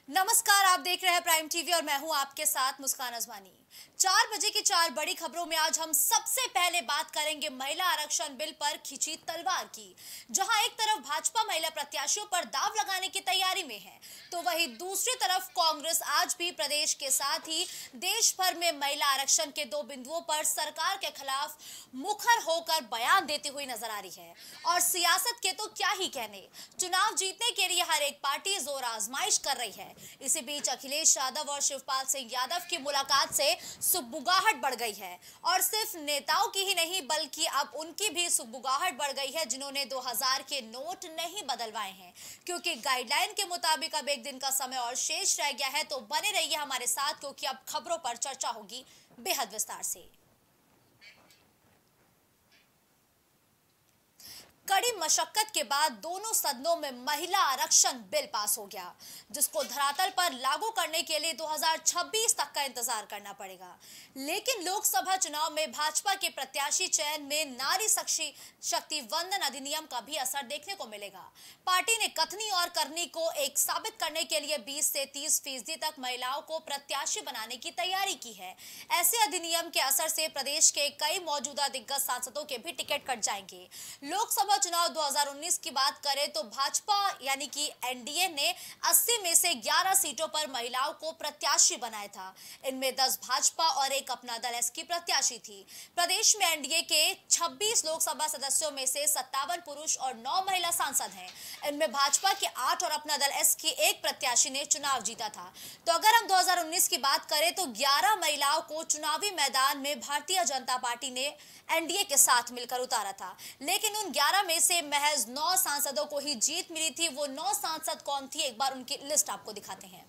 नमस्कार, आप देख रहे हैं प्राइम टीवी और मैं हूं आपके साथ मुस्कान अजमानी। 4 बजे की 4 बड़ी खबरों में आज हम सबसे पहले बात करेंगे महिला आरक्षण बिल पर खिंची तलवार की। जहां एक तरफ भाजपा महिला प्रत्याशियों पर दाव लगाने की तैयारी में है, तो वहीं दूसरी तरफ कांग्रेस आज भी प्रदेश के साथ ही देश भर में महिला आरक्षण के 2 बिंदुओं पर सरकार के खिलाफ मुखर होकर बयान देती हुई नजर आ रही है। और सियासत के तो क्या ही कहने, चुनाव जीतने के लिए हर एक पार्टी जोर आजमाइश कर रही है। इसी बीच अखिलेश यादव और शिवपाल सिंह यादव की मुलाकात से सुगबुगाहट बढ़ गई है और सिर्फ नेताओं की ही नहीं बल्कि अब उनकी भी सुगबुगाहट बढ़ गई है जिन्होंने 2000 के नोट नहीं बदलवाए हैं, क्योंकि गाइडलाइन के मुताबिक अब एक दिन का समय और शेष रह गया है। तो बने रहिए हमारे साथ, क्योंकि अब खबरों पर चर्चा होगी बेहद विस्तार से। कड़ी मशक्कत के बाद दोनों सदनों में महिला आरक्षण बिल पास हो गया, जिसको धरातल पर लागू करने के लिए 2026 तक का इंतजार करना पड़ेगा। लेकिन लोकसभा चुनाव में भाजपा के प्रत्याशी चयन में नारी शक्ति वंदन अधिनियम का भी असर देखने को मिलेगा। पार्टी ने कथनी और करनी को एक साबित करने के लिए 20 से 30% तक महिलाओं को प्रत्याशी बनाने की तैयारी की है। ऐसे अधिनियम के असर से प्रदेश के कई मौजूदा दिग्गज सांसदों के भी टिकट कट जाएंगे। लोकसभा चुनाव 2019 की बात करें तो भाजपा यानी कि एनडीए ने 80 में से 11 सीटों पर महिलाओं को प्रत्याशी बनाया था। इनमें 10 भाजपा और एक अपना दल एस की प्रत्याशी थी। प्रदेश में एनडीए के 26 लोकसभा सदस्यों में से 57 पुरुष और 9 महिला सांसद हैं। इनमें भाजपा के 8 और अपना दल एस की एक प्रत्याशी ने चुनाव जीता था। तो अगर हम 2019 की बात करें तो 11 महिलाओं को चुनावी मैदान में भारतीय जनता पार्टी ने एनडीए के साथ मिलकर उतारा था। लेकिन उन 11 में से महज 9 सांसदों को ही जीत मिली थी। वो 9 सांसद कौन थी, एक बार उनकी लिस्ट आपको दिखाते हैं।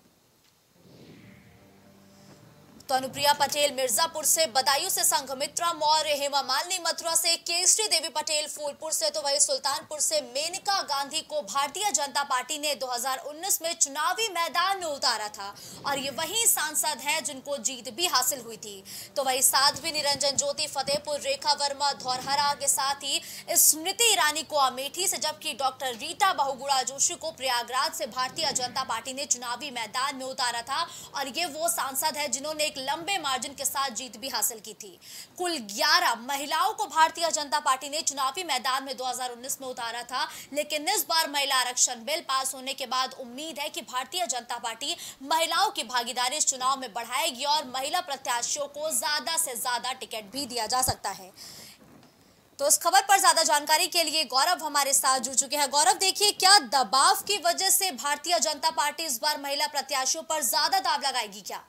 तो अनुप्रिया पटेल मिर्जापुर से, बदायूं से संघमित्रा मौर्य, हेमा मालिनी मथुरा से, केसरी देवी पटेल फूलपुर से, तो वही सुल्तानपुर से मेनका गांधी को भारतीय जनता पार्टी ने 2019 में चुनावी मैदान में उतारा था और ये वही सांसद हैं जिनको जीत भी हासिल हुई थी। तो वही साध्वी निरंजन ज्योति फतेहपुर, रेखा वर्मा धौरहरा के साथ ही स्मृति ईरानी को अमेठी से, जबकि डॉक्टर रीटा बहुगुणा जोशी को प्रयागराज से भारतीय जनता पार्टी ने चुनावी मैदान में उतारा था। और ये वो सांसद है जिन्होंने एक लंबे मार्जिन के साथ जीत भी हासिल की थी। कुल 11 महिलाओं को भारतीय जनता पार्टी ने चुनावी मैदान में 2019 में उतारा था। लेकिन इस बार महिला आरक्षण बिल पास होने के बाद उम्मीद है कि भारतीय जनता पार्टी महिलाओं की भागीदारी इस चुनाव में बढ़ाएगी और महिला प्रत्याशियों को ज्यादा से ज्यादा टिकट भी दिया जा सकता है। तो इस खबर पर ज्यादा जानकारी के लिए गौरव हमारे साथ जुड़ चुके हैं। गौरव, देखिए, क्या दबाव की वजह से भारतीय जनता पार्टी इस बार महिला प्रत्याशियों पर ज्यादा दाव लगाएगी क्या?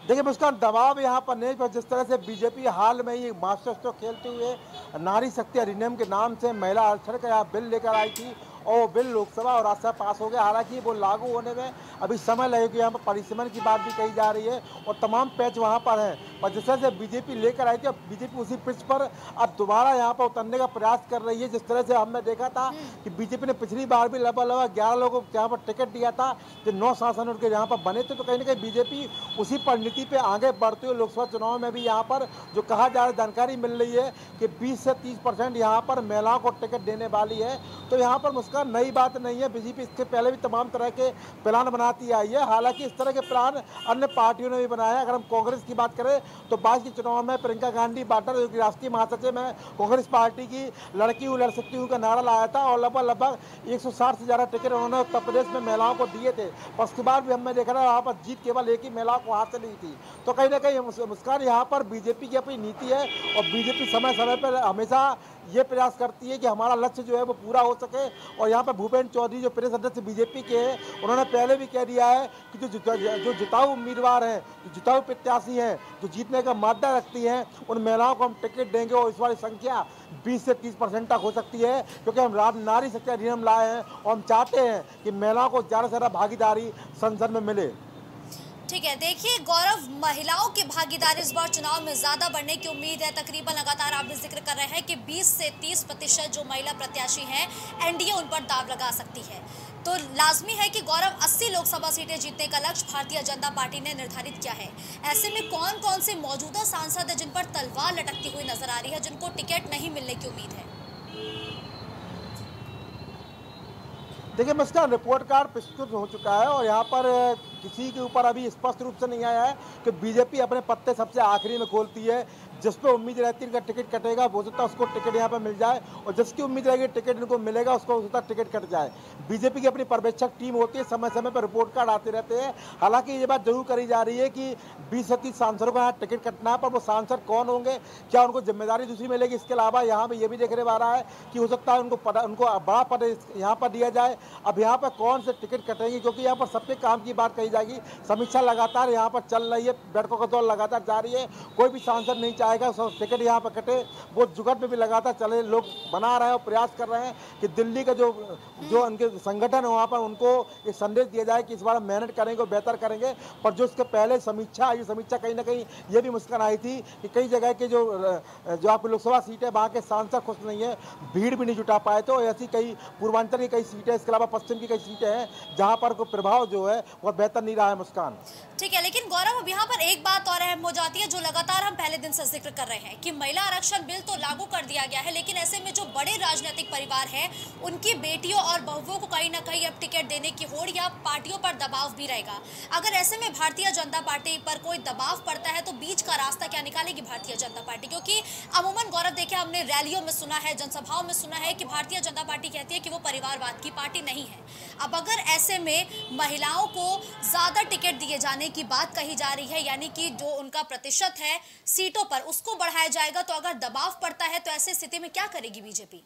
देखिए मुस्कान, दबाव यहाँ पर नहीं, पर जिस तरह से बीजेपी हाल में ही मास्टर स्ट्रोक खेलते हुए नारी शक्ति अधिनियम के नाम से महिला आरक्षण का यहाँ बिल लेकर आई थी और वो बिल लोकसभा और राज्यसभा पास हो गया। हालांकि वो लागू होने में अभी समय लगेगा। यहाँ पर परिसीमन की बात भी कही जा रही है और तमाम पैच वहाँ पर हैं। पर जिस तरह से बीजेपी लेकर आई थी, अब बीजेपी उसी पिच पर अब दोबारा यहाँ पर उतरने का प्रयास कर रही है। जिस तरह से हमने देखा था कि बीजेपी ने पिछली बार भी लगभग 11 लोगों को यहाँ पर टिकट दिया था, जो 9 सांसद उनके यहाँ पर बने थे। तो कहीं ना कहीं बीजेपी उसी रणनीति पे आगे बढ़ते हुए लोकसभा चुनाव में भी यहाँ पर जो कहा जा रहा है, जानकारी मिल रही है कि 20 से 30% यहाँ पर महिलाओं को टिकट देने वाली है। तो यहाँ पर मुस्कान नई बात नहीं है, बीजेपी इसके पहले भी तमाम तरह के प्लान बनाती आई है। हालांकि इस तरह के प्लान अन्य पार्टियों ने भी बनाया है। अगर हम कांग्रेस की बात करें तो 22 के चुनाव में प्रियंका गांधी वाड्रा, जो कि राष्ट्रीय महासचिव में कांग्रेस पार्टी की लड़की हूँ लड़ सकती हूँ का नारा लाया था और लगभग 160 से ज़्यादा टिकट उन्होंने उत्तर प्रदेश में महिलाओं को दिए थे। और उसके बाद भी हमने देखा था वहाँ पर जीत केवल एक ही महिलाओं को हासिल हुई थी। तो कहीं ना कहीं मुस्कान, यहाँ पर बीजेपी की अपनी नीति है और बीजेपी समय समय पर हमेशा ये प्रयास करती है कि हमारा लक्ष्य जो है वो पूरा हो सके। और यहाँ पर भूपेंद्र चौधरी जो प्रदेश अध्यक्ष बीजेपी के हैं, उन्होंने पहले भी कह दिया है कि जो जिताऊ उम्मीदवार हैं, जो जिताऊ प्रत्याशी हैं, जो जीतने का मादा रखती हैं, उन महिलाओं को हम टिकट देंगे और इस बार संख्या 20 से 30% तक हो सकती है। क्योंकि हम नारी शक्ति अधिनियम लाए हैं और हम चाहते हैं कि महिलाओं को ज़्यादा से ज़्यादा भागीदारी संसद में मिले। ठीक है, देखिए गौरव, महिलाओं की भागीदारी इस बार चुनाव में ज्यादा बढ़ने की उम्मीद है। तकरीबन लगातार आप भी जिक्र कर रहे हैं कि 20 से 30% जो महिला प्रत्याशी हैं एनडीए उन पर दाव लगा सकती है। तो लाजमी है कि गौरव 80 लोकसभा सीटें जीतने का लक्ष्य भारतीय जनता पार्टी ने निर्धारित किया है। ऐसे में कौन कौन से मौजूदा सांसद है जिन पर तलवार लटकती हुई नजर आ रही है, जिनको टिकट नहीं मिलने की उम्मीद है? देखिए, इसका रिपोर्ट कार्ड प्रस्तुत हो चुका है और यहाँ पर किसी के ऊपर अभी स्पष्ट रूप से नहीं आया है कि बीजेपी अपने पत्ते सबसे आखिरी में खोलती है। जिस पे उम्मीद रहती है कि टिकट कटेगा, हो सकता है उसको टिकट यहाँ पर मिल जाए, और जिसकी उम्मीद रहेगी टिकट इनको मिलेगा, उसको हो सकता है टिकट कट जाए। बीजेपी की अपनी पर्यवेक्षक टीम होती है, समय समय पर रिपोर्ट कार्ड आते रहते हैं। हालांकि ये बात जरूर करी जा रही है कि 20 से 30 सांसदों को यहाँ टिकट कटना है, पर वो सांसद कौन होंगे, क्या उनको जिम्मेदारी दूसरी मिलेगी। इसके अलावा यहाँ पर ये भी देखने आ रहा है कि हो सकता है उनको बड़ा पद यहाँ पर दिया जाए। अब यहाँ पर कौन से टिकट कटेंगे, क्योंकि यहाँ पर सबके काम की बात कही जाएगी। समीक्षा लगातार यहाँ पर चल रही है, बैठकों का दौर लगातार जारी है। कोई भी सांसद नहीं चाहेगा टिकट यहाँ पर कटे। वो जुगत में भी लगातार चले, लोग बना रहे हैं और प्रयास कर रहे हैं कि दिल्ली का जो उनके संगठन है वहाँ पर उनको एक संदेश दिया जाए कि इस बार मेहनत करेंगे, बेहतर करेंगे। पर जो इसके पहले समीक्षा आई, समीक्षा कहीं ना कहीं ये भी मुस्कान आई थी कि कई जगह के जो आपकी लोकसभा सीटें वहाँ के सांसद खुश नहीं है, भीड़ भी नहीं जुटा पाए। तो ऐसी कई पूर्वांचल की कई सीटें, इसके अलावा पश्चिम की कई सीटें हैं जहाँ पर कोई प्रभाव जो है वह बेहतर नहीं रहा है। मुस्कान, ठीक है, लेकिन गौरव अब यहाँ पर एक बात और अहम हो जाती है जो लगातार हम पहले दिन से जिक्र कर रहे हैं कि महिला आरक्षण बिल तो लागू कर दिया गया है, लेकिन ऐसे में जो बड़े राजनीतिक परिवार हैं उनकी बेटियों और बहुओं को कहीं ना कहीं अब टिकट देने की होड़ या पार्टियों पर दबाव भी रहेगा। अगर ऐसे में भारतीय जनता पार्टी पर कोई दबाव पड़ता है तो बीच का रास्ता क्या निकालेगी भारतीय जनता पार्टी? क्योंकि अमूमन गौरव देखिए, हमने रैलियों में सुना है, जनसभाओं में सुना है कि भारतीय जनता पार्टी कहती है कि वो परिवारवाद की पार्टी नहीं है। अब अगर ऐसे में महिलाओं को ज्यादा टिकट दिए जाने की बात कही जा रही है, यानी कि जो उनका प्रतिशत है सीटों पर उसको बढ़ाया जाएगा, तो अगर दबाव पड़ता है तो ऐसी स्थिति में क्या करेगी बीजेपी?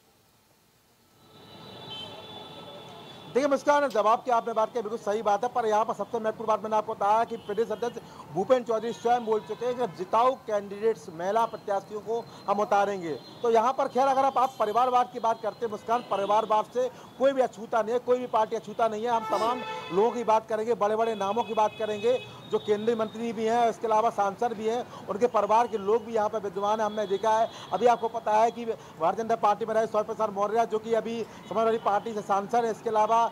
देखिए मुस्कान, जवाब की आपने बात की बिल्कुल सही बात है, पर यहाँ पर सबसे महत्वपूर्ण बात मैंने आपको बताया कि प्रदेश अध्यक्ष भूपेंद्र चौधरी स्वयं बोल चुके हैं कि जिताऊ कैंडिडेट्स महिला प्रत्याशियों को हम उतारेंगे। तो यहाँ पर खैर अगर आप परिवारवाद की बात करते हैं मुस्कान, परिवारवाद से कोई भी अछूता नहीं है, कोई भी पार्टी अछूता नहीं है। हम तमाम लोगों की बात करेंगे, बड़े बड़े नामों की बात करेंगे, जो केंद्रीय मंत्री भी हैं, इसके अलावा सांसद भी हैं, उनके परिवार के लोग भी यहाँ पर विद्यमान है। हमने देखा है, अभी आपको पता है कि भारतीय जनता पार्टी में रहे सौम्य प्रसाद मौर्य, जो कि अभी समाजवादी पार्टी से सांसद है। इसके अलावा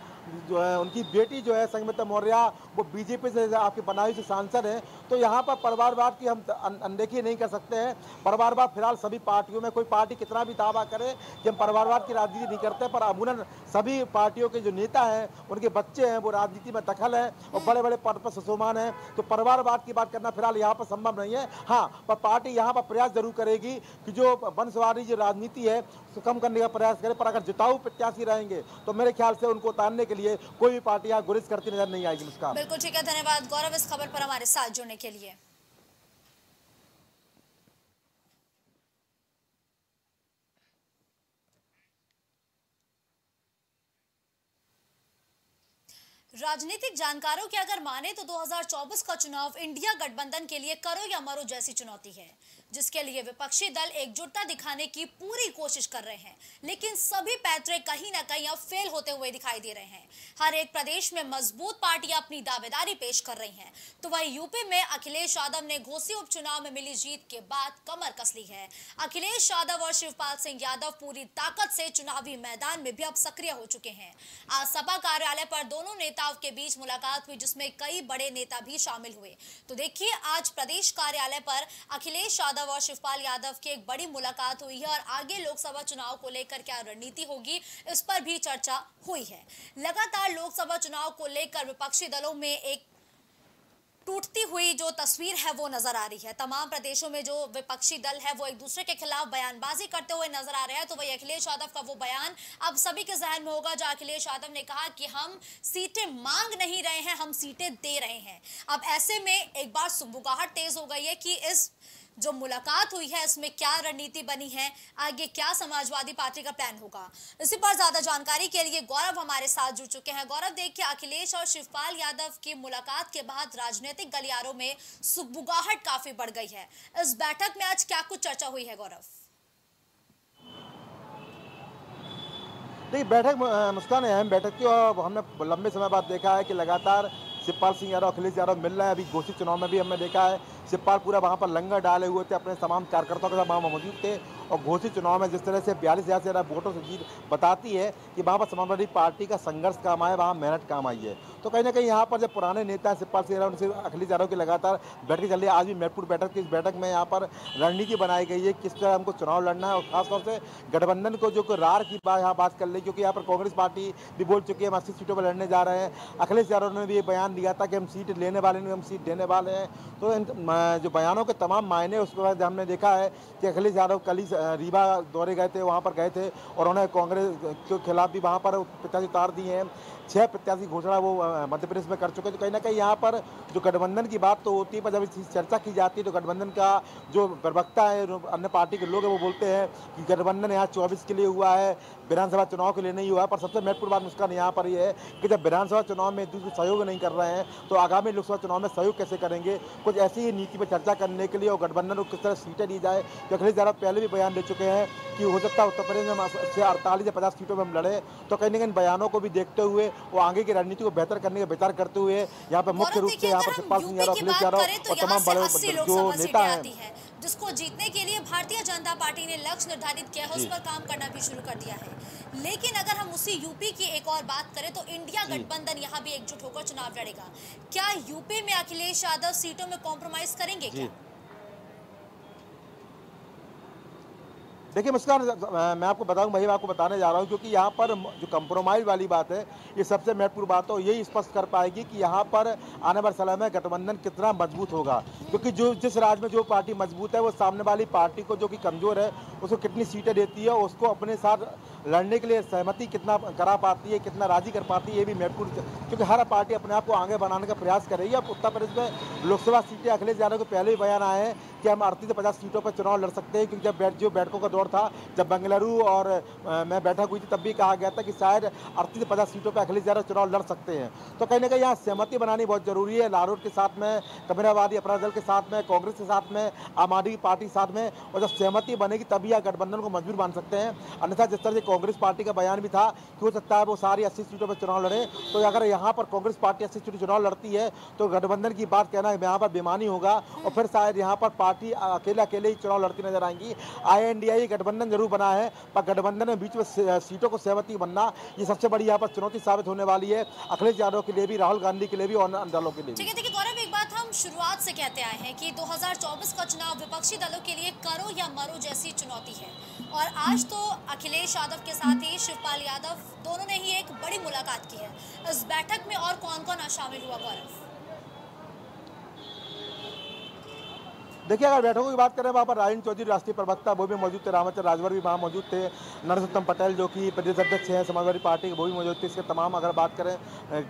जो है उनकी बेटी जो है संगमित्रा मौर्य, वो बीजेपी से आपकी बनाई से सांसद है। तो यहाँ पर परिवारवाद की हम अनदेखी नहीं कर सकते हैं। परिवारवाद फिलहाल सभी पार्टियों में, कोई पार्टी कितना भी दावा करे कि हम परिवारवाद की राजनीति नहीं करते, पर अमूमन सभी पार्टियों के जो नेता हैं, उनके बच्चे हैं, वो राजनीति में दखल है और बड़े बड़े पद पर सुशोमान है। तो परिवारवाद की बात करना फिलहाल यहाँ पर संभव नहीं है। हाँ, पर पार्टी यहाँ पर प्रयास जरूर करेगी कि जो वंशवादी जो राजनीति है उसको कम करने का प्रयास करे। पर अगर जिताऊ प्रत्याशी रहेंगे तो मेरे ख्याल से उनको उतारने के लिए कोई भी पार्टी यहाँ गुरेज करती नजर नहीं आएगी। मुस्कान, बिल्कुल ठीक है, धन्यवाद गौरव इस खबर पर हमारे साथ जुड़ने के लिए। राजनीतिक जानकारों की अगर माने तो 2024 का चुनाव इंडिया गठबंधन के लिए करो या मरो जैसी चुनौती है, जिसके लिए विपक्षी दल एकजुटता दिखाने की पूरी कोशिश कर रहे हैं, लेकिन सभी पैतरे कहीं ना कहीं अब फेल होते हुए दिखाई दे रहे हैं। हर एक प्रदेश में मजबूत पार्टियां अपनी दावेदारी पेश कर रही हैं, तो वहीं यूपी में अखिलेश यादव ने घोसी उपचुनाव में मिली जीत के बाद कमर कस ली है। अखिलेश यादव और शिवपाल सिंह यादव पूरी ताकत से चुनावी मैदान में भी अब सक्रिय हो चुके हैं। आज सपा कार्यालय पर दोनों नेताओं के बीच मुलाकात हुई, जिसमें कई बड़े नेता भी शामिल हुए। तो देखिए, आज प्रदेश कार्यालय पर अखिलेश यादव और शिवपाल यादव की एक बड़ी मुलाकात हुई है और आगे लोकसभा चुनाव को लेकर क्या रणनीति होगी इस पर भी चर्चा हुई है। लगातार लोकसभा चुनाव को लेकर विपक्षी दलों में एक टूटती हुई जो तस्वीर है वो नजर आ रही है। तमाम प्रदेशों में जो विपक्षी दल है वो एक दूसरे के खिलाफ बयानबाजी करते हुए नजर आ रहे हैं। तो वही अखिलेश यादव का वो बयान अब सभी के जहन में होगा, जहां अखिलेश यादव ने कहा कि हम सीटें मांग नहीं रहे हैं, हम सीटें दे रहे हैं। अब ऐसे में एक बार सुगबुगाहट तेज हो गई है कि इस जो मुलाकात हुई है इसमें क्या रणनीति बनी है, आगे क्या समाजवादी पार्टी का प्लान होगा। इसी पर ज्यादा जानकारी के लिए गौरव हमारे साथ जुड़ चुके हैं। गौरव, देखिए, अखिलेश और शिवपाल यादव की मुलाकात के बाद राजनीतिक गलियारों में सुगबुगाहट काफी बढ़ गई है। इस बैठक में आज क्या कुछ चर्चा हुई है गौरव? देखिए, बैठक मुस्कान अहम बैठक थी और हमने लंबे समय बाद देखा है कि लगातार शिवपाल सिंह यादव, अखिलेश यादव मिल रहे हैं। अभी घोषित चुनाव में भी हमने देखा है शिवपाल पूरा वहाँ पर लंगर डाले हुए थे, अपने तमाम कार्यकर्ताओं के साथ वहाँ मौजूद थे और घोषित चुनाव में जिस तरह से 42,000 से ज़्यादा वोटों से जीत बताती है कि वहाँ पर समाजवादी पार्टी का संघर्ष काम आया, वहाँ मेहनत काम आई है। तो कहीं ना कहीं यहाँ पर जब पुराने नेता शिवपाल सिंह यादव से अखिलेश यादव की लगातार बैठक चल रही है, आज भी मेरपुर बैठक की इस बैठक में यहाँ पर रणनीति बनाई गई है किस तरह हमको चुनाव लड़ना है, और खासतौर से गठबंधन को जो रार की यहाँ बात कर ली, क्योंकि यहाँ पर कांग्रेस पार्टी भी बोल चुकी है हम 80 सीटों पर लड़ने जा रहे हैं। अखिलेश यादव ने भी ये बयान दिया था कि हम सीट लेने वाले नहीं, हम सीट देने वाले हैं। तो इन जो बयानों के तमाम मायने उसके बाद हमने देखा है कि अखिलेश यादव कल ही रीवा दौरे गए थे, वहाँ पर गए थे और उन्होंने कांग्रेस के खिलाफ भी वहाँ पर प्रत्याशी उतार दिए हैं। 6 प्रत्याशी घोषणा वो मध्य प्रदेश में कर चुके हैं। तो कहीं ना कहीं यहाँ पर जो गठबंधन की बात तो होती है, पर जब इस चर्चा की जाती है तो गठबंधन का जो प्रवक्ता है, अन्य पार्टी के लोग हैं, वो बोलते हैं कि गठबंधन यहाँ 24 के लिए हुआ है, विधानसभा चुनाव के लिए नहीं हुआ है। पर सबसे महत्वपूर्ण बात मुस्कान यहाँ पर ये है कि जब विधानसभा चुनाव में एक दूसरे को सहयोग नहीं कर रहे हैं तो आगामी लोकसभा चुनाव में सहयोग कैसे करेंगे। कुछ ऐसी ही नीति पर चर्चा करने के लिए और गठबंधन को किस तरह सीटें दी जाए, कि अखिलेश यादव पहले भी बयान दे चुके हैं कि हो सकता है उत्तर प्रदेश में 48 या 50 सीटों में हम लड़े। तो कहीं ना कहीं बयानों को भी देखते हुए और आगे की रणनीति को बेहतर करने का विचार करते हुए यहाँ पर मुख्य रूप से यहाँ पर शिवपाल सिंह यादव, अखिलेश यादव और तमाम बड़े जो नेता हैं, जिसको जीतने के लिए भारतीय जनता पार्टी ने लक्ष्य निर्धारित किया है, उस पर काम करना भी शुरू कर दिया है। लेकिन अगर हम उसी यूपी की एक और बात करें तो इंडिया गठबंधन यहाँ भी एकजुट होकर चुनाव लड़ेगा। क्या यूपी में अखिलेश यादव सीटों में कॉम्प्रोमाइज करेंगे क्या? देखिए मुस्कान, मैं आपको बताऊं, वही मैं आपको बताने जा रहा हूं, क्योंकि यहाँ पर जो कंप्रोमाइज़ वाली बात है, ये सबसे महत्वपूर्ण बात है। यही स्पष्ट कर पाएगी कि यहाँ पर आने वाले समय में गठबंधन कितना मजबूत होगा। क्योंकि जो जिस राज्य में जो पार्टी मजबूत है वो सामने वाली पार्टी को जो कि कमज़ोर है उसको कितनी सीटें देती है, उसको अपने साथ लड़ने के लिए सहमति कितना करा पाती है, कितना राजी कर पाती है, ये भी महत्वपूर्ण। क्योंकि हर पार्टी अपने आप को आगे बनाने का प्रयास कर रही है। अब उत्तर प्रदेश में लोकसभा सीटें अखिलेश यादव के पहले ही बयान आए हैं कि हम 38 से 50 सीटों पर चुनाव लड़ सकते हैं। क्योंकि जब जो बैठकों का दौर था, जब बेंगलुरु और मैं बैठक हुई थी, तब भी कहा गया था कि शायद 38 से 50 सीटों पर अखिलेश यादव चुनाव लड़ सकते हैं। तो कहीं ना कहीं यहाँ सहमति बनानी बहुत जरूरी है, लालूर के साथ में, कम्युनिस्टवादी अपराध दल के साथ में, कांग्रेस के साथ में, आम आदमी पार्टी के साथ में। और जब सहमति बनेगी तभी यह गठबंधन को मजबूत मान सकते हैं। अन्यथा जिस तरह से कांग्रेस पार्टी का बयान भी था कि हो सकता है वो सारी 80 सीटों पर चुनाव लड़े, तो अगर यहाँ पर कांग्रेस पार्टी 80 सीटों चुनाव लड़ती है तो गठबंधन की बात कहना यहाँ पर बेमानी होगा और फिर शायद यहाँ पर पार्टी अकेले ही चुनाव लड़ती नजर आएंगी। INDI गठबंधन जरूर बना है, पर गठबंधन में बीच में सीटों को सहमति बनना ये सबसे बड़ी यहाँ पर चुनौती साबित होने वाली है, अखिलेश यादव के लिए भी, राहुल गांधी के लिए भी और अन्य दलों के लिए भी। देखिए गौरव, एक बात हम शुरुआत से कहते आए हैं कि 2024 का चुनाव विपक्षी दलों के लिए करो या मरो जैसी चुनौती है। और आज तो अखिलेश यादव के साथ ही शिवपाल यादव दोनों ने ही एक बड़ी मुलाकात की है। इस बैठक में और कौन-कौन शामिल हुआ गौरव? देखिए अगर बैठकों की बात करें, वहाँ पर राजेंद्र चौधरी राष्ट्रीय प्रवक्ता वो भी मौजूद थे, रामचंद्र राजभर भी वहाँ मौजूद थे, नरोत्तम पटेल जो कि प्रदेश अध्यक्ष हैं समाजवादी पार्टी के, वो भी मौजूद थे। इसके तमाम अगर बात करें,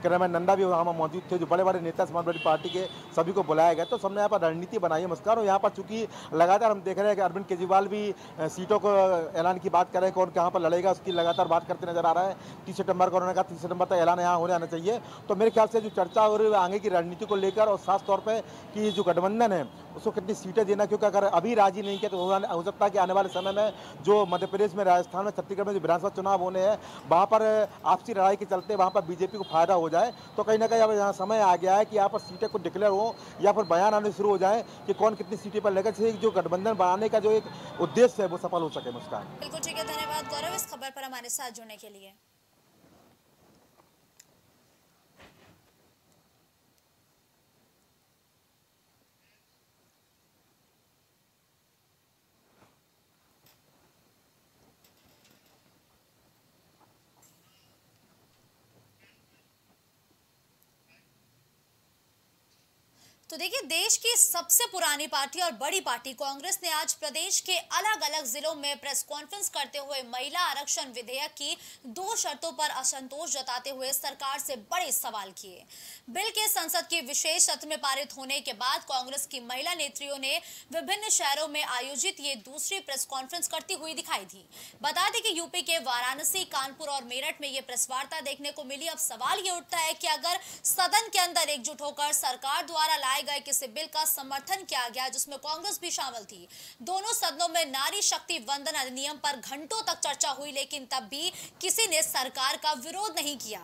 किरण नंदा भी वहाँ मौजूद थे। जो बड़े बड़े नेता समाजवादी पार्टी के सभी को बुलाया गया। तो सबने यहाँ पर रणनीति बनाई है मुस्कान। और यहाँ पर चूंकि लगातार हम देख रहे हैं कि अरविंद केजरीवाल भी सीटों को ऐलान की बात करें, कौन कहाँ पर लड़ेगा उसकी लगातार बात करते नजर आ रहा है। 30 सितंबर को उन्होंने कहा 30 सितंबर तक ऐलान यहाँ होने आना चाहिए। तो मेरे ख्याल से जो चर्चा हो रही है आगे की रणनीति को लेकर, और खास तौर पर कि जो गठबंधन है उसको कितनी सीटें देना, क्योंकि अगर अभी राजी नहीं किया तो हो सकता है कि आने वाले समय में जो मध्य प्रदेश में, राजस्थान में, छत्तीसगढ़ में जो विधानसभा चुनाव होने हैं वहाँ पर आपसी लड़ाई के चलते वहाँ पर बीजेपी को फायदा हो जाए। तो कहीं ना कहीं अब यहाँ समय आ गया है कि यहाँ पर सीटें को डिक्लेयर हो या फिर बयान आने शुरू हो जाए कि कौन कितनी सीटें पर लेकर जो गठबंधन बनाने का जो एक उद्देश्य है वो सफल हो सके। मुस्कान, बिल्कुल ठीक है, धन्यवाद गौरव इस खबर पर हमारे साथ जुड़ने के लिए। तो देखिए, देश की सबसे पुरानी पार्टी और बड़ी पार्टी कांग्रेस ने आज प्रदेश के अलग अलग जिलों में प्रेस कॉन्फ्रेंस करते हुए महिला आरक्षण विधेयक की 2 शर्तों पर असंतोष जताते हुए सरकार से बड़े सवाल किए। बिल के संसद के विशेष सत्र में पारित होने के बाद कांग्रेस की महिला नेत्रियों ने विभिन्न शहरों में आयोजित ये दूसरी प्रेस कॉन्फ्रेंस करती हुई दिखाई दी। बता दें कि यूपी के वाराणसी, कानपुर और मेरठ में ये प्रेस वार्ता देखने को मिली। अब सवाल ये उठता है कि अगर सदन के अंदर एकजुट होकर सरकार द्वारा लाए गए किसी बिल का समर्थन किया गया जिसमें कांग्रेस भी शामिल थी। दोनों सदनों में नारी शक्ति वंदन अधिनियम पर घंटों तक चर्चा हुई, लेकिन तब भी किसी ने सरकार का विरोध नहीं किया।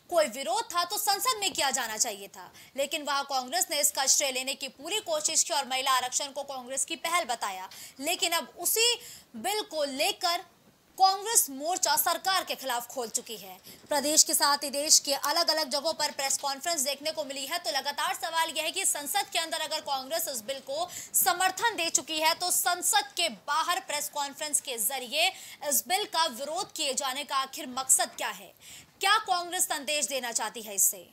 कोई विरोध था तो संसद में किया जाना चाहिए था, लेकिन वहां कांग्रेस ने इसका श्रेय लेने की पूरी कोशिश की और महिला आरक्षण को कांग्रेस की पहल बताया। लेकिन अब उसी बिल को लेकर कांग्रेस मोर्चा सरकार के खिलाफ खोल चुकी है। प्रदेश के साथ ही देश के अलग अलग जगहों पर प्रेस कॉन्फ्रेंस देखने को मिली है। तो लगातार सवाल यह है कि संसद के अंदर अगर कांग्रेस इस बिल को समर्थन दे चुकी है तो संसद के बाहर प्रेस कॉन्फ्रेंस के जरिए इस बिल का विरोध किए जाने का आखिर मकसद क्या है? क्या कांग्रेस संदेश देना चाहती है इससे?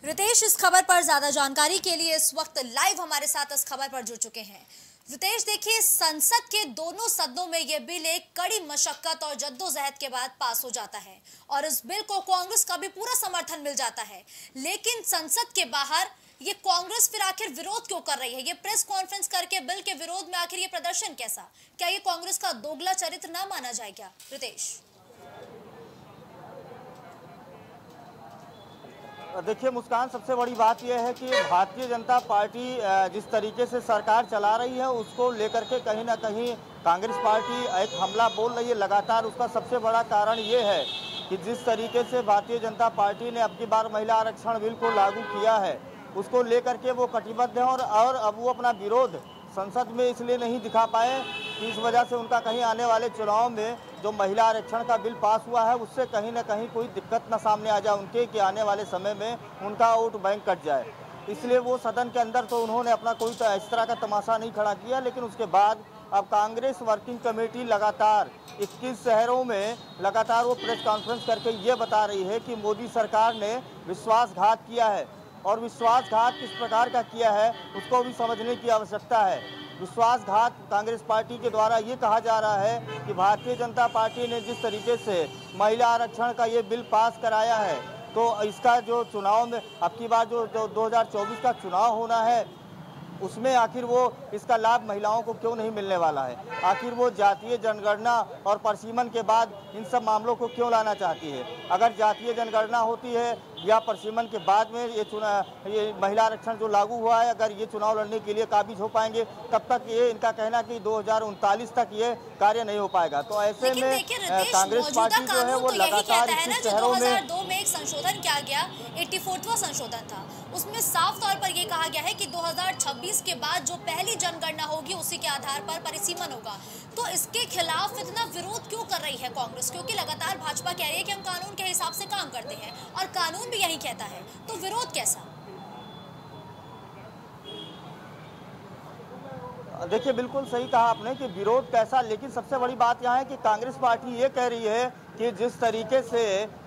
रितेश इस खबर पर ज्यादा जानकारी के लिए इस वक्त लाइव हमारे साथ इस खबर पर जुड़ चुके हैं। रितेश, देखिए, संसद के दोनों सदनों में यह बिल एक कड़ी मशक्कत और जद्दोजहद के बाद पास हो जाता है और इस बिल को कांग्रेस का भी पूरा समर्थन मिल जाता है। लेकिन संसद के बाहर ये कांग्रेस फिर आखिर विरोध क्यों कर रही है? ये प्रेस कॉन्फ्रेंस करके बिल के विरोध में आखिर ये प्रदर्शन कैसा? क्या ये कांग्रेस का दोगला चरित्र ना माना जाए क्या? रितेश, देखिए मुस्कान, सबसे बड़ी बात यह है कि भारतीय जनता पार्टी जिस तरीके से सरकार चला रही है उसको लेकर के कहीं ना कहीं कांग्रेस पार्टी एक हमला बोल रही है लगातार। उसका सबसे बड़ा कारण ये है कि जिस तरीके से भारतीय जनता पार्टी ने अब की बार महिला आरक्षण बिल को लागू किया है उसको लेकर के वो कटिबद्ध है और अब वो अपना विरोध संसद में इसलिए नहीं दिखा पाए कि इस वजह से उनका कहीं आने वाले चुनाव में जो महिला आरक्षण का बिल पास हुआ है उससे कहीं ना कहीं कोई दिक्कत ना सामने आ जाए उनके, कि आने वाले समय में उनका वोट बैंक कट जाए। इसलिए वो सदन के अंदर तो उन्होंने अपना कोई तो इस तरह का तमाशा नहीं खड़ा किया। लेकिन उसके बाद अब कांग्रेस वर्किंग कमेटी लगातार 21 शहरों में लगातार वो प्रेस कॉन्फ्रेंस करके ये बता रही है कि मोदी सरकार ने विश्वासघात किया है और विश्वासघात किस प्रकार का किया है उसको भी समझने की आवश्यकता है। विश्वासघात कांग्रेस पार्टी के द्वारा ये कहा जा रहा है कि भारतीय जनता पार्टी ने जिस तरीके से महिला आरक्षण का ये बिल पास कराया है तो इसका जो चुनाव में अब की बार जो 2024 का चुनाव होना है उसमें आखिर वो इसका लाभ महिलाओं को क्यों नहीं मिलने वाला है? आखिर वो जातीय जनगणना और परसीमन के बाद इन सब मामलों को क्यों लाना चाहती है? अगर जातीय जनगणना होती है या परसीमन के बाद में ये महिला आरक्षण जो लागू हुआ है, अगर ये चुनाव लड़ने के लिए काबिज हो पाएंगे तब तक ये इनका कहना कि 2039 तक ये कार्य नहीं हो पाएगा। तो ऐसे में कांग्रेस पार्टी जो है वो लगातार 21 शहरों में 2002 में एक संशोधन किया गया, 84वां संशोधन था, उसमें साफ तौर पर यह कहा गया है कि 2026 के बाद जो पहली जनगणना होगी उसी के आधार पर परिसीमन होगा। तो इसके खिलाफ इतना विरोध क्यों कर रही है कांग्रेस? क्योंकि लगातार भाजपा कह रही है कि हम कानून के हिसाब से काम करते हैं और कानून भी यही कहता है, तो विरोध कैसा? देखिए बिल्कुल सही कहा आपने कि विरोध कैसा, लेकिन सबसे बड़ी बात यहाँ है कि कांग्रेस पार्टी ये कह रही है कि जिस तरीके से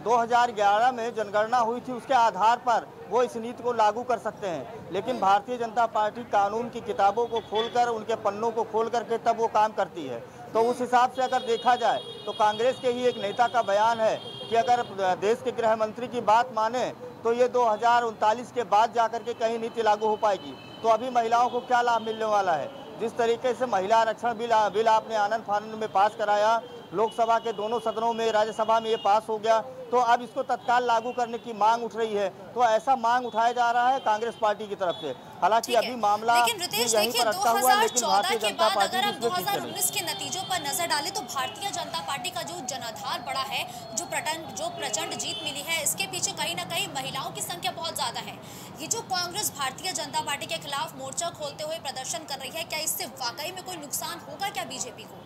2011 में जनगणना हुई थी उसके आधार पर वो इस नीति को लागू कर सकते हैं। लेकिन भारतीय जनता पार्टी कानून की किताबों को खोलकर, उनके पन्नों को खोल करके तब वो काम करती है। तो उस हिसाब से अगर देखा जाए तो कांग्रेस के ही एक नेता का बयान है कि अगर देश के गृह मंत्री की बात माने तो ये 2039 के बाद जाकर के कहीं नीति लागू हो पाएगी। तो अभी महिलाओं को क्या लाभ मिलने वाला है? जिस तरीके से महिला आरक्षण बिल आपने आनंद फानंद में पास कराया, लोकसभा के दोनों सदनों में, राज्यसभा में ये पास हो गया, तो अब इसको तत्काल लागू करने की मांग उठ रही है। तो ऐसा मांग उठाया जा रहा है कांग्रेस पार्टी की तरफ से। हालांकि अभी मामला लेकिन रितेश देखिए, 2014 के बाद अगर हम 2019 के नतीजों पर नजर डालें तो भारतीय जनता पार्टी का जो जनाधार बढ़ा है, जो प्रचंड जीत मिली है, इसके पीछे कहीं ना कहीं महिलाओं की संख्या बहुत ज्यादा है। ये जो कांग्रेस भारतीय जनता पार्टी के खिलाफ मोर्चा खोलते हुए प्रदर्शन कर रही है, क्या इससे वाकई में कोई नुकसान होगा क्या बीजेपी को?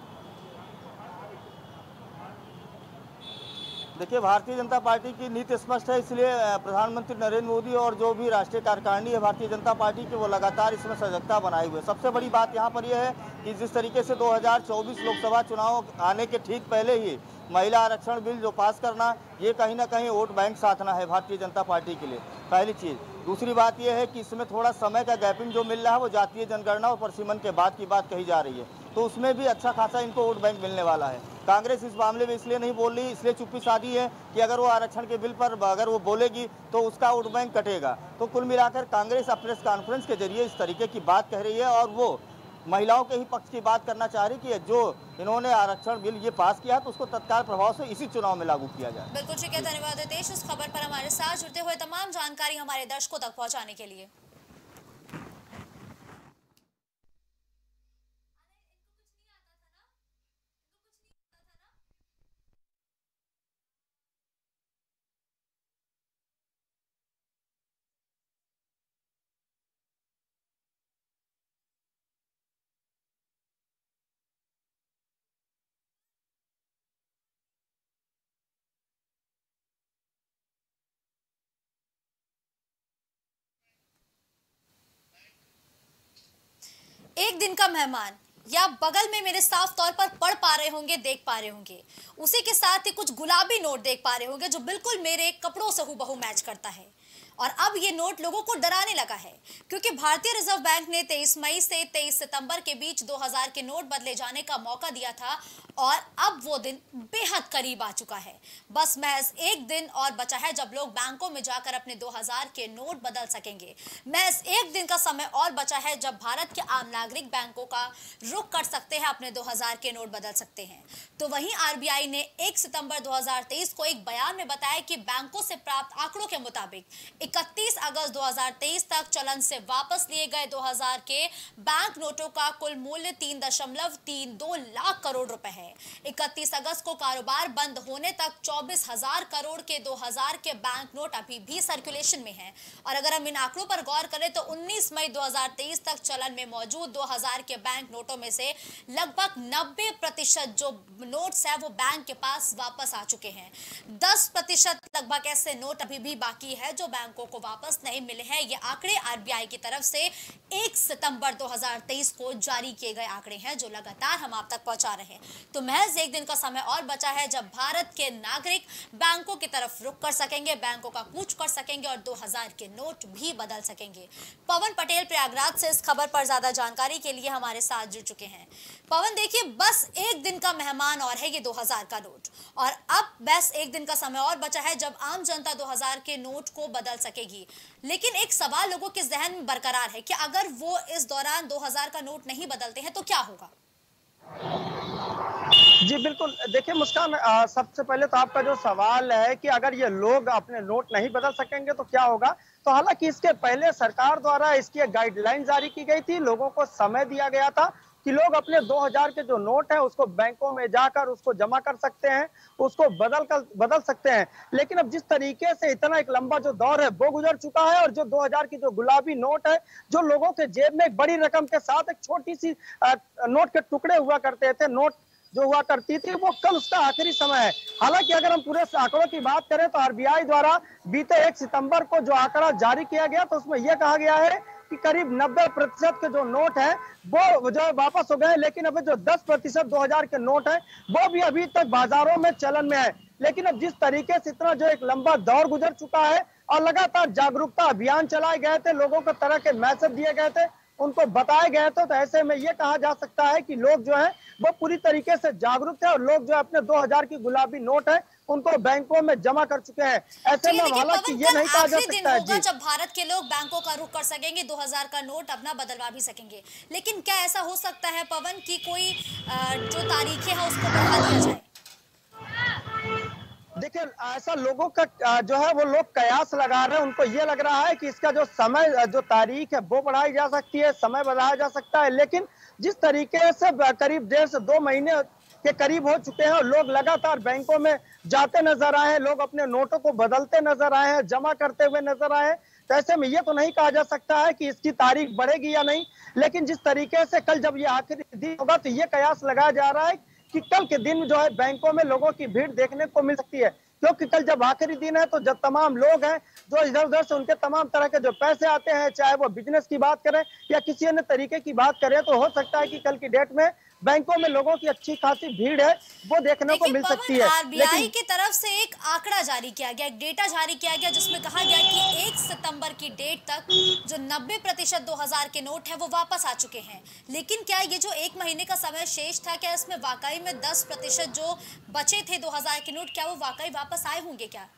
देखिए भारतीय जनता पार्टी की नीति स्पष्ट है, इसलिए प्रधानमंत्री नरेंद्र मोदी और जो भी राष्ट्रीय कार्यकारिणी है भारतीय जनता पार्टी के, वो लगातार इसमें सजगता बनाए हुए। सबसे बड़ी बात यहाँ पर यह है कि जिस तरीके से 2024 लोकसभा चुनाव आने के ठीक पहले ही महिला आरक्षण बिल जो पास करना, ये कहीं ना कहीं वोट बैंक साधना है भारतीय जनता पार्टी के लिए, पहली चीज़। दूसरी बात यह है कि इसमें थोड़ा समय का गैपिंग जो मिल रहा है वो जातीय जनगणना और परसीमन के बाद की बात कही जा रही है, तो उसमें भी अच्छा खासा इनको वोट बैंक मिलने वाला है। कांग्रेस इस मामले में इसलिए नहीं बोल रही, इसलिए चुप्पी साधी है कि अगर वो आरक्षण के बिल पर अगर वो बोलेगी तो उसका वोट बैंक कटेगा। तो कुल मिलाकर कांग्रेस अब प्रेस कॉन्फ्रेंस के जरिए इस तरीके की बात कह रही है और वो महिलाओं के ही पक्ष की बात करना चाह रही कि जो इन्होंने आरक्षण बिल ये पास किया है तो उसको तत्काल प्रभाव से इसी चुनाव में लागू किया जाए। बिल्कुल ठीक है, धन्यवाद रितेश इस खबर पर हमारे साथ जुड़ते हुए तमाम जानकारी हमारे दर्शकों तक पहुंचाने के लिए। एक दिन का मेहमान या बगल में मेरे साफ तौर पर पढ़ पा रहे होंगे, देख पा रहे होंगे, उसी के साथ ही कुछ गुलाबी नोट देख पा रहे होंगे जो बिल्कुल मेरे कपड़ों से हूबहू मैच करता है। और अब ये नोट लोगों को डराने लगा है क्योंकि भारतीय रिजर्व बैंक ने 23 मई से 23 सितंबर के बीच 2000 के नोट बदले जाने का मौका दिया था और अब वो दिन बेहद करीब आ चुका है। बस महज एक दिन और बचा है जब लोग बैंकों में जाकर अपने 2000 के नोट बदल सकेंगे। महज एक दिन का समय और बचा है जब भारत के आम नागरिक बैंकों का रुख कर सकते हैं, अपने 2000 के नोट बदल सकते हैं। तो वहीं आरबीआई ने 1 सितंबर 2023 को एक बयान में बताया कि बैंकों से प्राप्त आंकड़ों के मुताबिक 31 अगस्त 2023 तक चलन से वापस लिए गए 2000 के बैंक नोटों का कुल मूल्य 3.32 लाख करोड़ रुपए है। 31 अगस्त को कारोबार बंद होने तक 24,000 करोड़ के 2000 के बैंक नोट अभी भी सर्कुलेशन में हैं। और अगर हम इन आंकड़ों पर गौर करें तो 19 मई 2023 तक चलन में मौजूद 2000 के बैंक नोटों में से लगभग 90% जो नोट्स है वो बैंक के पास वापस आ चुके हैं। 10% लगभग ऐसे नोट अभी भी बाकी है जो बैंकों को वापस नहीं मिले हैं। ये आंकड़े आरबीआई की तरफ से 1 सितंबर 2023 को जारी किए गए आंकड़े हैं जो लगातार हम आप तक पहुंचा रहे हैं। तो महज एक दिन का समय और बचा है जब भारत के नागरिक बैंकों की तरफ रुख कर सकेंगे, बैंकों का कूच कर सकेंगे और 2000 के नोट भी बदल सकेंगे। पवन पटेल प्रयागराज से इस खबर पर ज्यादा जानकारी के लिए हमारे साथ जुड़ चुके हैं। पवन, देखिए बस एक दिन का मेहमान और है ये 2000 का नोट और अब बस एक दिन का समय और बचा है जब आम जनता 2000 के नोट को बदल सकेगी। लेकिन एक सवाल लोगों के जहन में बरकरार है कि अगर वो इस दौरान 2000 का नोट नहीं बदलते हैं तो क्या होगा? जी बिल्कुल, देखिए मुस्कान, सबसे पहले तो आपका जो सवाल है कि अगर ये लोग अपने नोट नहीं बदल सकेंगे तो क्या होगा, तो हालांकि इसके पहले सरकार द्वारा इसकी एक गाइडलाइन जारी की गई थी, लोगों को समय दिया गया था कि लोग अपने 2000 के जो नोट है उसको बैंकों में जाकर उसको जमा कर सकते हैं, उसको बदल सकते हैं। लेकिन अब जिस तरीके से इतना एक लंबा जो दौर है वो गुजर चुका है और जो 2000 की जो गुलाबी नोट है, जो लोगों के जेब में एक बड़ी रकम के साथ एक छोटी सी नोट के टुकड़े हुआ करते थे, नोट जो हुआ करती थी, वो कल उसका आखिरी समय है। हालांकि अगर हम पूरे आंकड़ों की बात करें तो आरबीआई द्वारा बीते 1 सितंबर को जो आंकड़ा जारी किया गया तो उसमें यह कहा गया है कि करीब 90% के जो नोट है वो जो वापस हो गए, लेकिन अभी जो 10% 2000 के नोट है वो भी अभी तक बाजारों में चलन में है। लेकिन अब जिस तरीके से इतना जो एक लंबा दौर गुजर चुका है और लगातार जागरूकता अभियान चलाए गए थे, लोगों को तरह के मैसेज दिए गए थे, उनको बताए गए थे, तो ऐसे में ये कहा जा सकता है कि लोग जो है वो पूरी तरीके से जागरूक है और लोग जो अपने 2000 की गुलाबी नोट है उनको बैंकों में जमा कर चुके हैं। ऐसे में हालांकि ये नहीं कहा जा सकता है जी, जब भारत के लोग बैंकों का रुख कर सकेंगे, 2000 का नोट अपना बदलवा भी सकेंगे। लेकिन क्या ऐसा हो सकता है पवन की कोई जो तारीखें हैं उसको बढ़ा दिया जाए? देखिए ऐसा लोगों का जो है वो लोग कयास लगा रहे हैं, उनको ये लग रहा है कि इसका जो समय जो तारीख है वो बढ़ाई जा सकती है, समय बढ़ाया जा सकता है। लेकिन जिस तरीके से करीब 1.5 से 2 महीने के करीब हो चुके हैं और लोग लगातार बैंकों में जाते नजर आए हैं, लोग अपने नोटों को बदलते नजर आए हैं, जमा करते हुए नजर आए हैं, तो ऐसे में ये तो नहीं कहा जा सकता है कि इसकी तारीख बढ़ेगी या नहीं। लेकिन जिस तरीके से कल जब ये आखिरी दिन होगा तो ये कयास लगाया जा रहा है कि कल के दिन जो है बैंकों में लोगों की भीड़ देखने को मिल सकती है, क्योंकि कल जब आखिरी दिन है तो जब तमाम लोग हैं जो इधर उधर से उनके तमाम तरह के जो पैसे आते हैं, चाहे वो बिजनेस की बात करें या किसी अन्य तरीके की बात करें, तो हो सकता है कि कल की डेट में बैंकों में लोगों की अच्छी खासी भीड़ है वो देखने को मिल सकती है। आरबीआई की तरफ से एक आंकड़ा जारी किया गया, एक डेटा जारी किया गया जिसमें कहा गया कि 1 सितंबर की डेट तक जो 90% 2000 के नोट है वो वापस आ चुके हैं। लेकिन क्या ये जो 1 महीने का समय शेष था, क्या इसमें वाकई में 10% जो बचे थे 2000 के नोट, क्या वो वाकई वापस आए होंगे क्या?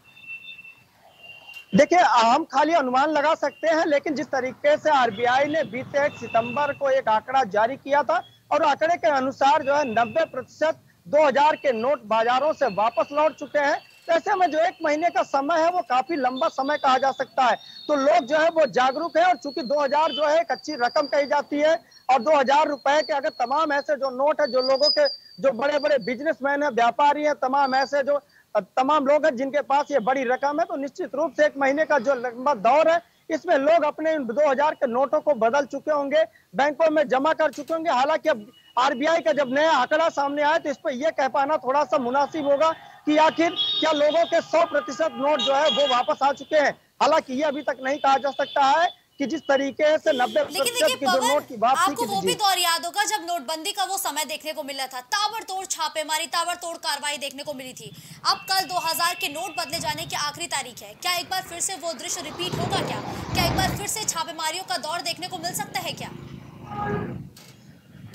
देखिए, हम खाली अनुमान लगा सकते हैं, लेकिन जिस तरीके से आरबीआई ने बीते 1 सितंबर को एक आंकड़ा जारी किया था और आंकड़े के अनुसार जो है 90% 2000 के नोट बाजारों से वापस लौट चुके हैं। तो ऐसे में जो 1 महीने का समय है वो काफी लंबा समय कहा जा सकता है। तो लोग जो है वो जागरूक है, और चूंकि 2000 जो है एक अच्छी रकम कही जाती है, और 2000 रुपए के अगर तमाम ऐसे जो नोट है, जो लोगों के जो बड़े बड़े बिजनेसमैन है, व्यापारी है, तमाम ऐसे जो तमाम लोग हैं जिनके पास ये बड़ी रकम है, तो निश्चित रूप से 1 महीने का जो लंबा दौर है, इसमें लोग अपने 2000 के नोटों को बदल चुके होंगे, बैंकों में जमा कर चुके होंगे। हालांकि अब आरबीआई का जब नया आंकड़ा सामने आया तो इस पर यह कह पाना थोड़ा सा मुनासिब होगा कि आखिर क्या लोगों के 100% नोट जो है वो वापस आ चुके हैं। हालांकि ये अभी तक नहीं कहा जा सकता है कि जिस तरीके से 90% की जो नोट की वापसी आपको वो भी दौर याद होगा जब नोटबंदी का वो समय देखने को मिला था, ताबड़तोड़ छापेमारी, ताबड़तोड़ कार्रवाई देखने को मिली थी। अब कल 2000 के नोट बदले जाने की आखिरी तारीख है, क्या एक बार फिर से वो दृश्य रिपीट होगा? क्या एक बार फिर से छापेमारियों का दौर देखने को मिल सकता है क्या?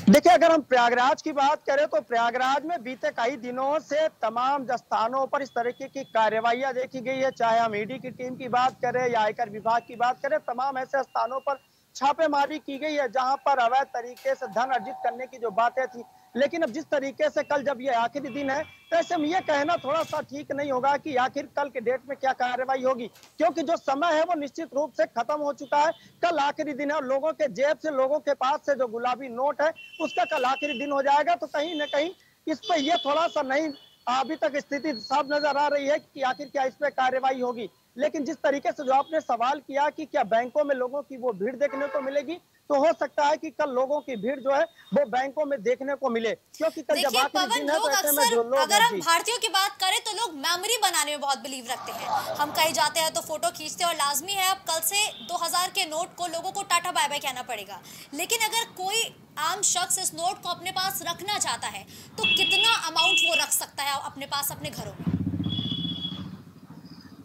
देखिए, अगर हम प्रयागराज की बात करें तो प्रयागराज में बीते कई दिनों से तमाम स्थानों पर इस तरीके की कार्रवाइयां देखी गई है। चाहे हम ईडी की टीम की बात करें या आयकर विभाग की बात करें, तमाम ऐसे स्थानों पर छापेमारी की गई है जहां पर अवैध तरीके से धन अर्जित करने की जो बातें थी। लेकिन अब जिस तरीके से कल जब ये आखिरी दिन है, तो ऐसे में ये कहना थोड़ा सा ठीक नहीं होगा कि आखिर कल के डेट में क्या कार्रवाई होगी, क्योंकि जो समय है वो निश्चित रूप से खत्म हो चुका है। कल आखिरी दिन है और लोगों के जेब से, लोगों के पास से जो गुलाबी नोट है उसका कल आखिरी दिन हो जाएगा। तो कहीं ना कहीं इस पर यह थोड़ा सा नहीं, अभी तक स्थिति साफ नजर आ रही है कि आखिर क्या इस पर कार्रवाई होगी। लेकिन जिस तरीके से जो आपने सवाल किया कि क्या बैंकों में लोगों की वो भीड़ देखने को मिलेगी, तो हो सकता है कि कल लोगों की भीड़ जो है वो बैंकों में देखने को मिले, क्योंकि कल जब आखिरी दिन है तो ऐसे में जो लोग, अगर हम भारतीयों की बात करें तो लोग मेमोरी बनाने में बहुत बिलीव रखते हैं। हम कहीं जाते हैं तो फोटो खींचते हैं, और लाजमी है अब कल से 2000 के नोट को लोगों को टाटा बाय बाय कहना पड़ेगा। लेकिन अगर कोई आम शख्स इस नोट को अपने पास रखना चाहता है तो कितना अमाउंट वो रख सकता है अपने पास, अपने घरों में?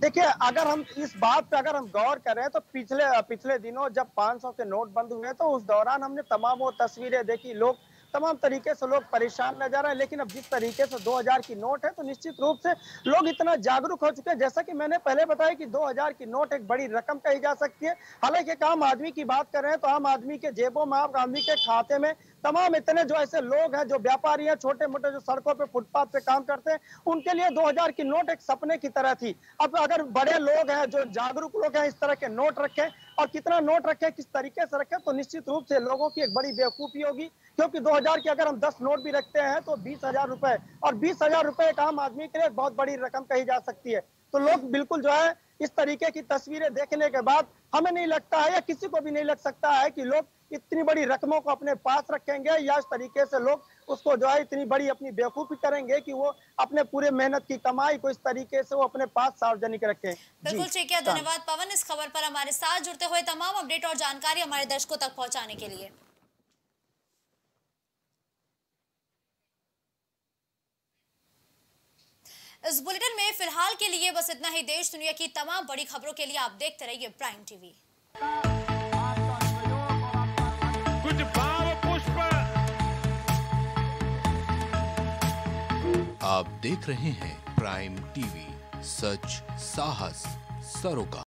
देखिए, अगर हम इस बात पे अगर हम गौर करें तो पिछले दिनों जब 500 के नोट बंद हुए तो उस दौरान हमने तमाम वो तस्वीरें देखी, लोग तमाम तरीके से लोग परेशान नजर आए। लेकिन अब जिस तरीके से 2000 की नोट है तो निश्चित रूप से लोग इतना जागरूक हो चुके हैं। जैसा कि मैंने पहले बताया कि 2000 की नोट एक बड़ी रकम कही जा सकती है। हालांकि एक आम आदमी की बात कर रहे हैं तो आम आदमी के जेबों में, आम आदमी के खाते में तमाम इतने जो ऐसे लोग हैं, जो व्यापारी हैं, छोटे मोटे जो सड़कों पे फुटपाथ पे काम करते हैं, उनके लिए 2000 की नोट एक सपने की तरह थी। अब अगर बड़े लोग हैं, जो जागरूक लोग हैं, इस तरह के नोट रखें और कितना नोट रखें, किस तरीके से रखें, तो निश्चित रूप से लोगों की एक बड़ी बेवकूफी होगी। क्योंकि 2000 के अगर हम 10 नोट भी रखते हैं तो 20,000 रुपए, और 20,000 रुपए एक आम आदमी के लिए बहुत बड़ी रकम कही जा सकती है। तो लोग बिल्कुल जो है इस तरीके की तस्वीरें देखने के बाद हमें नहीं लगता है या किसी को भी नहीं लग सकता है कि लोग इतनी बड़ी रकमों को अपने पास रखेंगे, या इस तरीके से लोग उसको जो है इतनी बड़ी अपनी बेवकूफी करेंगे कि वो अपने पूरे मेहनत की कमाई को इस तरीके से वो अपने पास सार्वजनिक रखें। बिल्कुल ठीक है, धन्यवाद पवन इस खबर पर हमारे साथ जुड़ते हुए तमाम अपडेट और जानकारी हमारे दर्शकों तक पहुंचाने के लिए। इस बुलेटिन में फिलहाल के लिए बस इतना ही। देश दुनिया की तमाम बड़ी खबरों के लिए आप देखते रहिए प्राइम टीवी। कुछ भाव पुष्प। आप देख रहे हैं प्राइम टीवी, सच साहस सरोकार।